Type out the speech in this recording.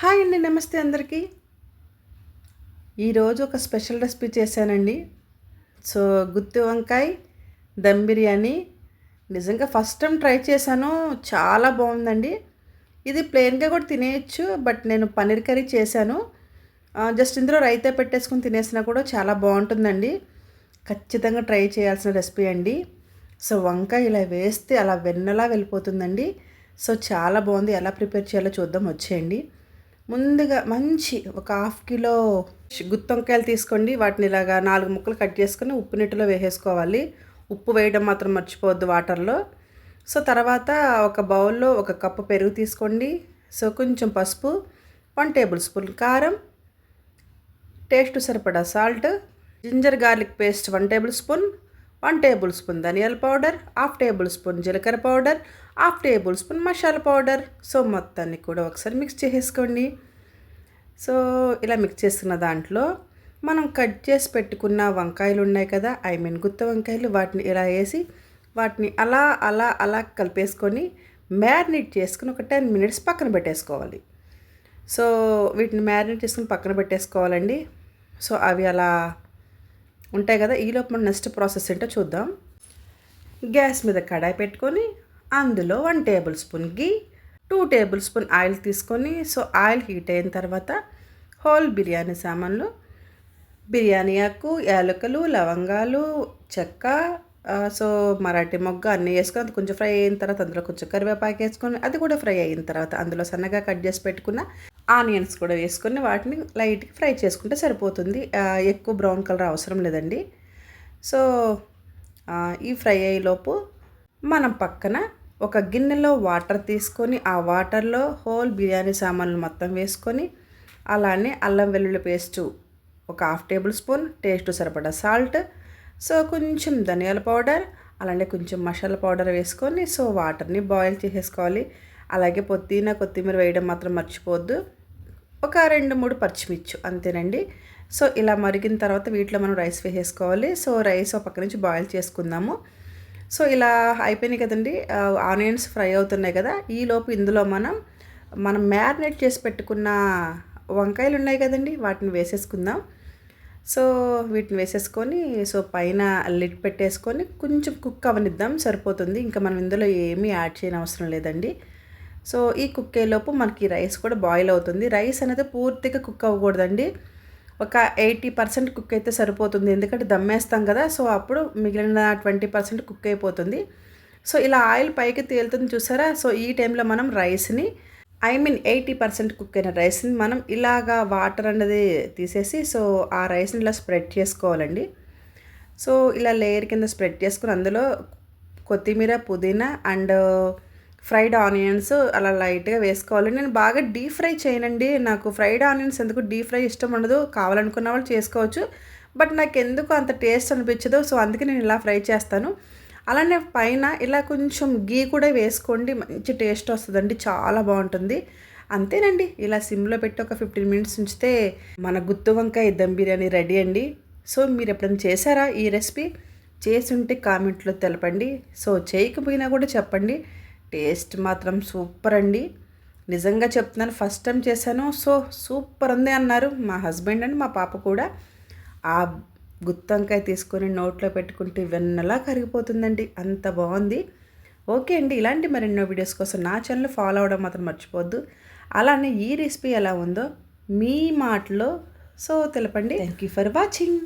Hi అండి, నమస్తే అందరికీ. ఈరోజు ఒక స్పెషల్ రెసిపీ చేశానండి. సో గుత్తి వంకాయ దమ్ బిర్యానీ నిజంగా ఫస్ట్ టైం ట్రై చేశాను. చాలా బాగుందండి. ఇది ప్లెయిన్గా కూడా తినేయచ్చు, బట్ నేను పన్నీర్ కర్రీ చేశాను. జస్ట్ ఇందులో రైతా పెట్టేసుకుని తినేసినా కూడా చాలా బాగుంటుందండి. ఖచ్చితంగా ట్రై చేయాల్సిన రెసిపీ అండి. సో వంకాయ ఇలా వేస్తే అలా వెన్నలా వెళ్ళిపోతుందండి. సో చాలా బాగుంది. ఎలా ప్రిపేర్ చేయాలో చూద్దాం, వచ్చేయండి. ముందుగా మంచి ఒక హాఫ్ కిలో గుత్తి వంకాయలు తీసుకోండి. వాటిని ఇలాగా 4 ముక్కలు కట్ చేసుకొని ఉప్పు నీటిలో వేసేసుకోవాలి. ఉప్పు వేయడం మాత్రం మర్చిపోవద్దు వాటర్లో. సో తర్వాత ఒక బౌల్లో 1 కప్పు పెరుగు తీసుకోండి. సో కొంచెం పసుపు, 1 టేబుల్ స్పూన్ కారం, టేస్ట్ సరిపడా salt, ginger garlic paste 1 tablespoon, 1 tablespoon ధనియాల పౌడర్, హాఫ్ టేబుల్ స్పూన్ జీలకర్ర powder, half tablespoon masala powder. So మొత్తాన్ని కూడా ఒకసారి మిక్స్ చేసేసుకోండి. సో ఇలా మిక్స్ చేసుకున్న దాంట్లో మనం కట్ చేసి పెట్టుకున్న వంకాయలు ఉన్నాయి కదా, గుత్తి వంకాయలు, వాటిని ఇలా వేసి వాటిని అలా అలా అలా కలిపేసుకొని మ్యారినేట్ చేసుకుని ఒక 10 మినిట్స్ పక్కన పెట్టేసుకోవాలి. సో వీటిని మ్యారినేట్ చేసుకుని పక్కన పెట్టేసుకోవాలండి. సో అవి అలా ఉంటాయి కదా. ఈలోపు మనం నెక్స్ట్ ప్రాసెస్ ఏంటో చూద్దాం. గ్యాస్ మీద కడాయి పెట్టుకొని అందులో 1 టేబుల్ స్పూన్ గీ, 2 టేబుల్ స్పూన్ ఆయిల్ తీసుకొని, సో ఆయిల్ హీట్ అయిన తర్వాత హోల్ బిర్యానీ సామాన్లు, బిర్యానీ ఆకు, యాలకులు, లవంగాలు, చెక్క, సో మరాఠీ మొగ్గ అన్నీ వేసుకొని అది కొంచెం ఫ్రై అయిన తర్వాత అందులో కొంచెం కరివేపాకు వేసుకొని అది కూడా ఫ్రై అయిన తర్వాత అందులో సన్నగా కట్ చేసి పెట్టుకున్న ఆనియన్స్ కూడా వేసుకొని వాటిని లైట్గా ఫ్రై చేసుకుంటే సరిపోతుంది. ఎక్కువ బ్రౌన్ కలర్ అవసరం లేదండి. సో ఈ ఫ్రై అయ్యేలోపు మనం పక్కన ఒక గిన్నెలో వాటర్ తీసుకొని ఆ వాటర్లో హోల్ బిర్యానీ సామాన్లు మొత్తం వేసుకొని, అలానే అల్లం వెల్లుల్లి పేస్టు ఒక హాఫ్ టేబుల్ స్పూన్, టేస్ట్ సరిపడా సాల్ట్, సో కొంచెం ధనియాల పౌడర్, అలానే కొంచెం మసాలా పౌడర్ వేసుకొని సో వాటర్ని బాయిల్ చేసేసుకోవాలి. అలాగే పుదీనా కొత్తిమీర వేయడం మాత్రం మర్చిపోవద్దు. ఒక 2-3 పచ్చిమిర్చి అంతేనండి. సో ఇలా మరిగిన తర్వాత వీటిలో మనం రైస్ వేసేసుకోవాలి. సో రైస్ ఒక పక్క నుంచి బాయిల్ చేసుకుందాము. సో ఇలా అయిపోయినాయి కదండి. ఆనియన్స్ ఫ్రై అవుతున్నాయి కదా. ఈలోపు ఇందులో మనం మ్యారినేట్ చేసి పెట్టుకున్న వంకాయలు ఉన్నాయి కదండి, వాటిని వేసేసుకుందాం. సో వీటిని వేసేసుకొని సో పైన లిడ్ పెట్టేసుకొని కొంచెం కుక్ అవనిద్దాం, సరిపోతుంది. ఇంకా మనం ఇందులో ఏమీ యాడ్ చేయని అవసరం లేదండి. సో ఈ కుక్ అయ్యేలోపు మనకి రైస్ కూడా బాయిల్ అవుతుంది. రైస్ అనేది పూర్తిగా కుక్ అవ్వకూడదండి. ఒక 80% కుక్ అయితే సరిపోతుంది, ఎందుకంటే దమ్మేస్తాం కదా. సో అప్పుడు మిగిలిన 20% కుక్ అయిపోతుంది. సో ఇలా ఆయిల్ పైకి తేలుతుంది చూసారా. సో ఈ టైంలో మనం రైస్ని 80% కుక్ అయిన రైస్ని మనం ఇలాగా వాటర్ అనేది తీసేసి సో ఆ రైస్ని ఇలా స్ప్రెడ్ చేసుకోవాలండి. సో ఇలా లేయర్ కింద స్ప్రెడ్ చేసుకుని అందులో కొత్తిమీర, పుదీనా అండ్ ఫ్రైడ్ ఆనియన్స్ అలా లైట్గా వేసుకోవాలి. నేను బాగా డీప్ ఫ్రై చేయనండి. నాకు ఫ్రైడ్ ఆనియన్స్ ఎందుకు డీప్ ఫ్రై ఇష్టం ఉండదు. కావాలనుకున్న వాళ్ళు చేసుకోవచ్చు, బట్ నాకు ఎందుకు అంత టేస్ట్ అనిపించదు. సో అందుకే నేను ఇలా ఫ్రై చేస్తాను. అలానే పైన ఇలా కొంచెం గీ కూడా వేసుకోండి, మంచి టేస్ట్ వస్తుందండి, చాలా బాగుంటుంది. అంతేనండి. ఇలా సిమ్లో పెట్టి ఒక 15 మినిట్స్ ఉంచితే మన గుత్తి వంకాయ దమ్ బిర్యానీ రెడీ అండి. సో మీరు ఎప్పుడైనా చేశారా ఈ రెసిపీ? చేసి ఉంటే కామెంట్లో తెలపండి. సో చేయకపోయినా కూడా చెప్పండి. టేస్ట్ మాత్రం సూపర్ అండి. నిజంగా చెప్తున్నాను, ఫస్ట్ టైం చేశాను. సో సూపర్ ఉంది అన్నారు మా హస్బెండ్ అండ్ మా పాప కూడా. ఆ గుత్తి వంకాయ తీసుకొని నోట్లో పెట్టుకుంటే వెన్నలా కరిగిపోతుందండి, అంత బాగుంది. ఓకే అండి, ఇలాంటి మరెన్నో వీడియోస్ కోసం నా ఛానల్ ఫాలో అవ్వడం మాత్రం మర్చిపోవద్దు. అలానే ఈ రెసిపీ ఎలా ఉందో మీ మాటలో సో తెలపండి. Thank you for watching.